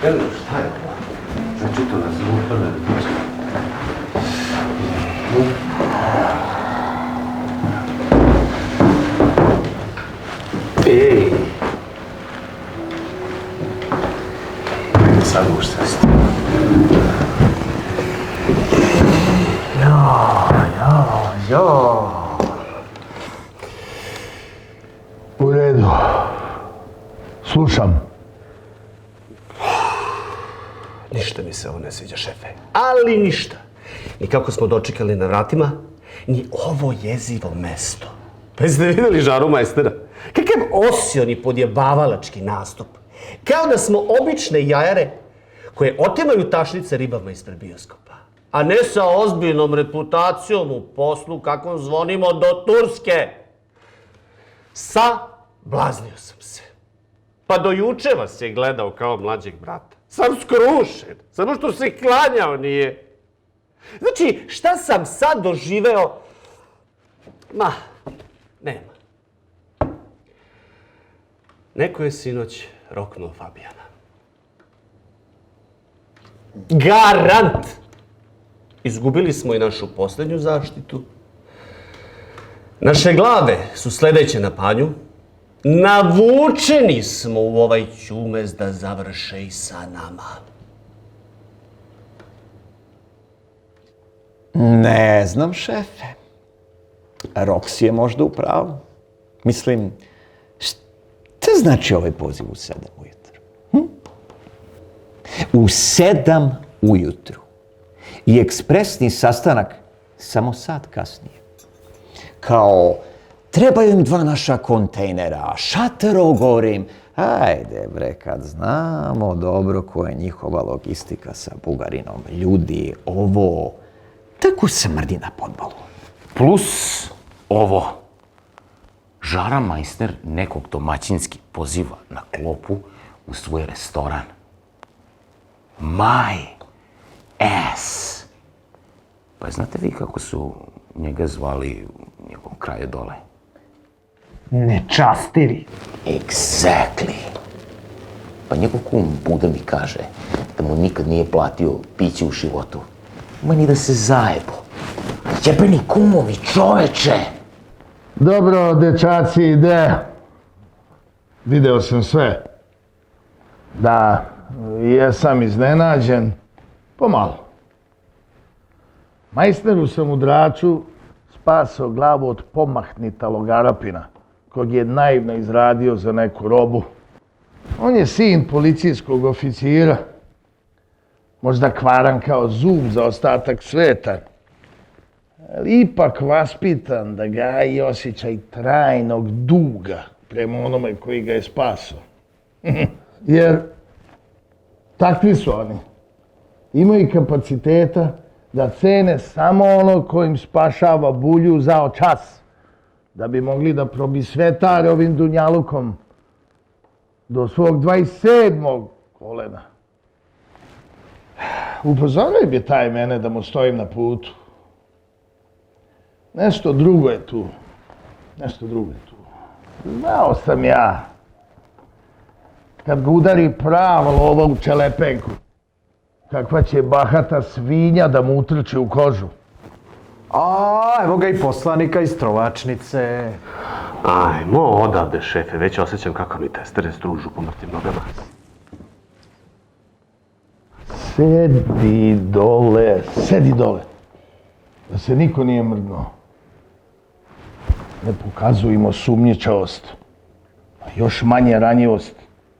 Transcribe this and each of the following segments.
Evo, šta je ovo? Znači to nas uprve. Ej! Sad uštasti. Jo. U redu. Slušam. Ništa mi se ovo ne sviđa, šefe. Ali ništa. Ni kako smo dočekali na vratima, ni ovo jezivo mesto. Pa jeste vidjeli žaru majstera? Kakav osioni podjebavalački nastup. Kao da smo obične jajare koje otimaju tašnice ribama ispred bioskopa. A ne sa ozbiljnom reputacijom u poslu kakvom zvonimo do Turske. Sablaznio sam se. Pa do juče vas je gledao kao mlađeg brata. Sam skrušen, samo što se klanjao nije. Znači, šta sam sad doživeo? Ma, nema. Neko je sinoć roknuo Fabijana. Garant! Izgubili smo i našu posljednju zaštitu. Naše glave su sljedeće na panju. Navučeni smo u ovaj ćumez da završe i sa nama. Ne znam, šefe. Roksi je možda u pravu. Mislim, šta znači ovaj poziv u 7 ujutru? U 7 ujutru. I ekspresni sastanak samo sat kasnije. Kao, trebaju im 2 naša kontejnera, šatero gorim. Ajde bre, kad znamo dobro koja je njihova logistika sa Bugarinom. Ljudi, ovo tako smrdi na podbalu. Plus ovo. Žara majster nekog domaćinski poziva na klopu u svoj restoran. My ass. Pa znate vi kako su njega zvali u njegovom kraju dole? Nečastiri. Exactly. Pa njegov kum Buda mi kaže da mu nikad nije platio piće u životu. Ma ni da se zajebo. Jebeni kumovi, čoveče! Dobro, dečaci, ide. Video sam sve. Da, jesam iznenađen. Pomalo. Majsteru sam u Draču spasao glavu od pomahnita logarapina, kog je naivno izradio za neku robu. On je sin policijskog oficira. Možda kvaran kao zub za ostatak sveta. Ali ipak vaspitan da gaji osjećaj trajnog duga prema onome koji ga je spasao. Jer takvi su oni. Imaju kapaciteta da cene samo ono kojim spašava bulju zao čas, da bi mogli da probisvetare ovim dunjalukom do svog 27. kolena. Upozorio bi taj mene da mu stojim na putu. Nešto drugo je tu. Znao sam ja. Kad ga udari prava lova u čelepenku, kakva će bahata svinja da mu utrče u kožu. A, evo ga i poslanika iz Trovačnice. Ajmo odavde, šefe, već osjećam kako mi testere stružu po mrtvim nogama. Sedi dole. Da se niko nije mrdnuo. Ne pokazujemo sumnjičavost, a još manje ranjivost.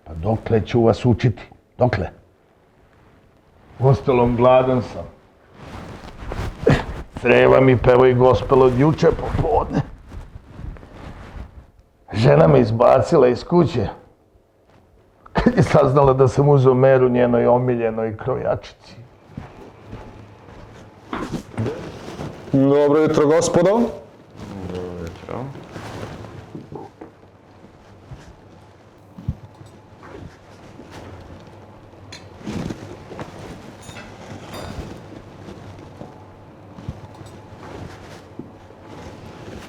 Pa dokle ću vas učiti? Dokle? Ostalom, gladan sam. Creva mi peva i gospel od juče popodne. Žena me izbacila iz kuće kad je saznala da sam uzeo meru njenoj omiljenoj krojačici. Dobro jutro, gospodo. Dobro jutro.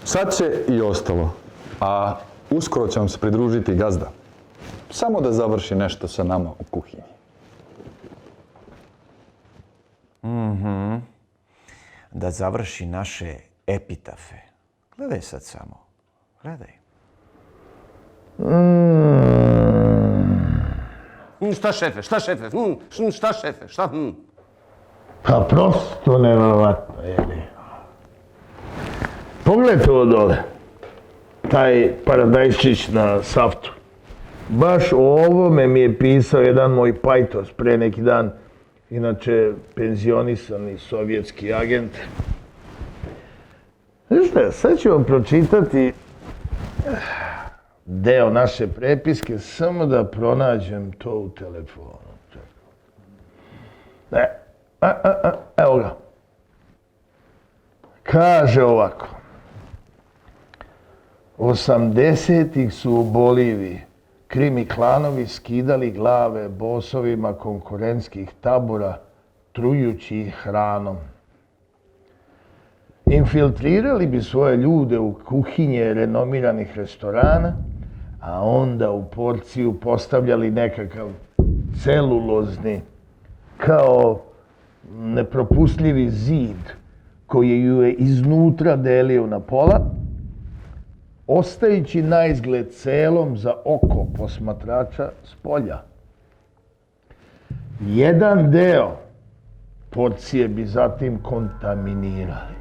Sad će i ostalo, a uskoro će vam se pridružiti gazda. Samo da završi nešto sa nama u kuhinji. Da završi naše epitafe. Gledaj sad samo. Gledaj. Šta šefe, šta šefe, šta šefe, šta? Pa prosto nevjerovatno, jeli. Pogledajte ovo dole. Taj paradajščić na saftu. Baš o ovome mi je pisao jedan moj pajtos pre neki dan. Inače, penzionisani sovjetski agent. Znaš, sad ću vam pročitati deo naše prepiske, samo da pronađem to u telefonu. Evo ga. Kaže ovako. 80-ih su u Boliviji krimi klanovi skidali glave bosovima konkurentskih tabora, trujući ih hranom. Infiltrirali bi svoje ljude u kuhinje renomiranih restorana, a onda u porciju postavljali nekakav celulozni, kao nepropustljivi zid koji ju je iznutra delio na pola, ostajući naizgled celom za oko posmatrača s polja. Jedan deo porcije bi zatim kontaminirali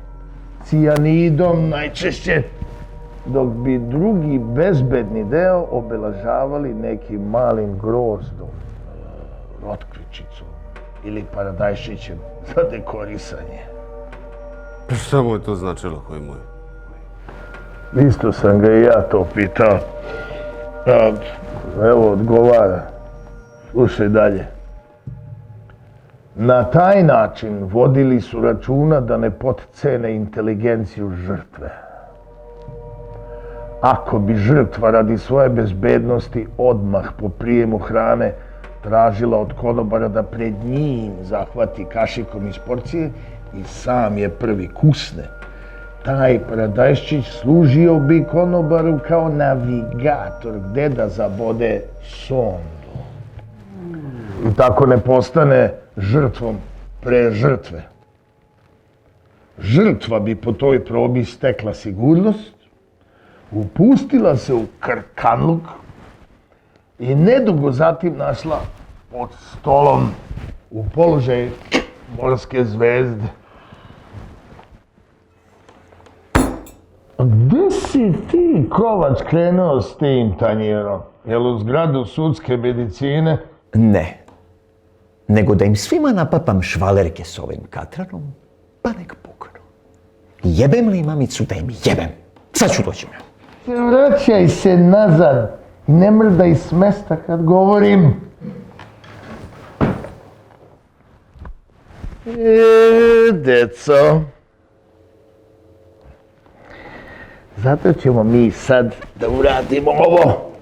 cijanidom najčešće, dok bi drugi bezbedni deo obeležavali nekim malim grozdom, rotkvičicom ili paradajšićem za dekorisanje. Šta mu je to značilo, koji moj? Isto sam ga i ja to pitao. Evo, odgovara. Slušaj dalje. Na taj način vodili su računa da ne potcene inteligenciju žrtve. Ako bi žrtva radi svoje bezbednosti odmah po prijemu hrane tražila od konobara da pred njim zahvati kašikom iz porcije i sam je prvi kusne, taj paradajščić služio bi konobaru kao navigator gde da zabode sondu. I tako ne postane žrtvom pre žrtve. Žrtva bi po toj probi stekla sigurnost, upustila se u krkanluk i nedugo zatim našla pod stolom u položaju morske zvezde. Gde si ti, Kovač, krenuo s tim tanjirom? Jel u zgradu sudske medicine? Ne. Nego da im svima napapam švalerke s ovim katranom, pa nek puknu. Jebem li mamicu da im jebem? Sad ću doći ja. Vraćaj se nazad i ne mrdaj s mesta kad govorim. Deco. Zato ćemo mi sad da uradimo ovo.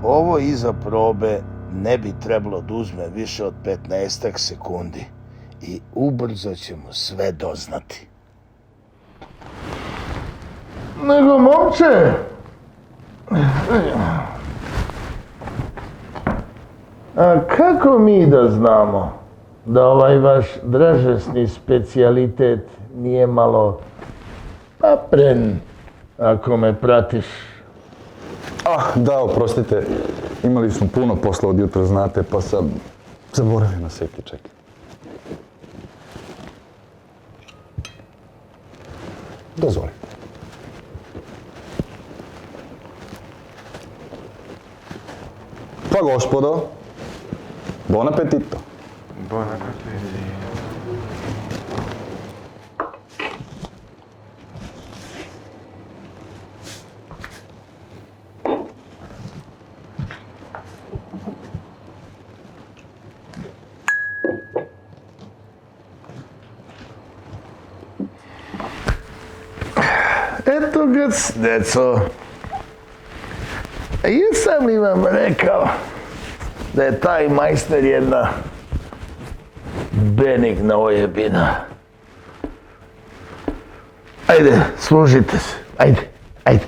Ovo iza probe ne bi trebalo da uzme više od 15 sekundi i ubrzo ćemo sve doznati. Nego, momče, a kako mi da znamo da ovaj vaš dražesni specijalitet nije malo papren, ako me pratiš? Da, oprostite, imali smo puno posla od jutra, znate, pa sam zaboravio na safety check. Dozvoli. Pa gospodo, buon appetito. Buon appetito. Eto ga, deco. Jesam li vam rekao da je taj majster jedna benigna ojebina? Ajde, služite se. Ajde, ajde.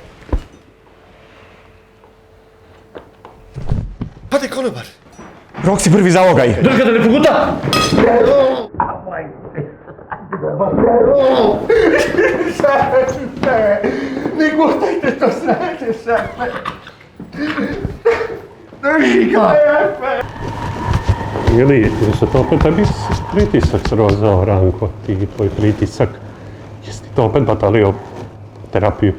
Konobar. Roksi prvi zalogaj. Drga da ne poguta! Ne gutajte to sreće, šefe! Drži ga! Ili se to opet tebi pritisak srozao, Ranko, ti tvoj pritisak? Jesi ti to opet batalio terapiju?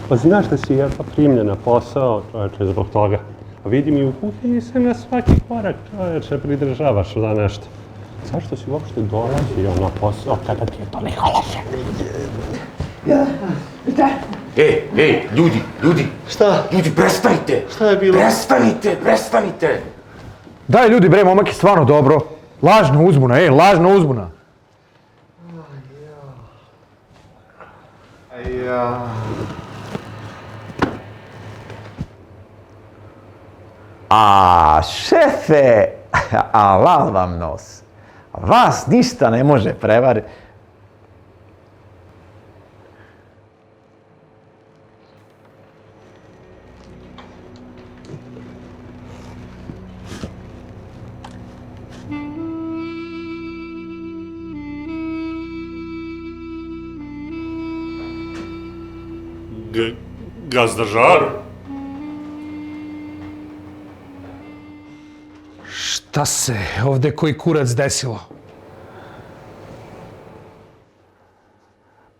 Pa znaš da si jedva primljen na posao, čovječe, zbog toga. A vidim i u kuhinji se na svaki korak, čovječe, pridržavaš za nešto. Zašto si uopšte dolazio na posao kada ti je toliko loše? Ljudi, Šta? ljudi, prestanite! Šta je bilo? Prestanite! Daj ljudi, bre, momak je stvarno dobro. Lažna uzbuna, lažna uzbuna. A šefe, alal vam nos. Vas ništa ne može prevariti. Gazda Žar? Šta se ovde koji kurac desilo?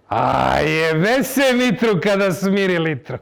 A jebe se Mitru kada smiri litru.